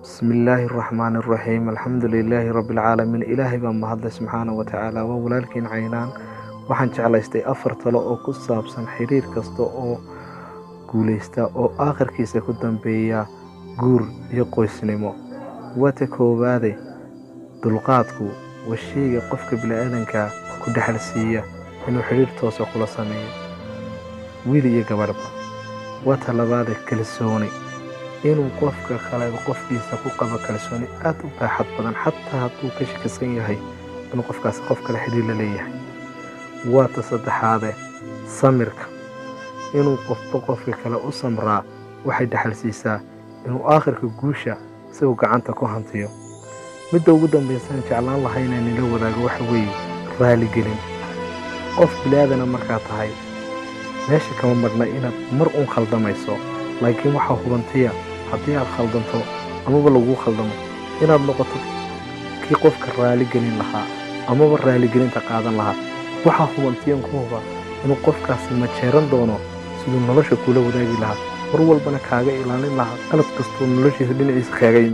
بسم الله الرحمن الرحيم الحمد لله رب العالمين إلهي بان mahadle subxaana wa tacaala waa walaalkiin caynaan waxaan jeclaystay afar talo oo ku saabsan xiriir kasta oo guuleysta oo aakhirkiisa ku dambeeya guur iyo qoysnimo wata koowaade dulqaadku waa shayga qofka bini'aadanka ku dhaxalsiiya inuu xiriir toos ah kula sameeyo wiil iyo gabadhba wata labaade kalsooni inuu qofka kale qofkiisa ku qabo kalsooni aad u baaxad badan xataa hadduu ka shakisan yahay inuu qofkaas qof kale xiriir la leeyahay wata saddexaade samirka inuu qofka kale u samraa waxay dhaxalsiisaa inuu aakhirka guusha isagoo gacanta ku hantiyo midda ugu dambaysan jeclaan lahaa inaan ila wadaago waxa weeye raaligelin qof bilaadana markaa tahay meesha kama marna inaad mar uun khaldamayso laakiin waxaa hubantiya haddii aad khaldanto amaba lagu khaldamo inaad noqoto kii qofka raaligelin lahaa amaba raaligelinta qaadan lahaa waxaa hubantiyan ku huba inuu qofkaasi majeeran doono siduu nolosha kula wadaagi lahaa mar walbana kaaga ilaalin lahaa qalad kastoo noloshiisa dhinaciisa kaaga yimid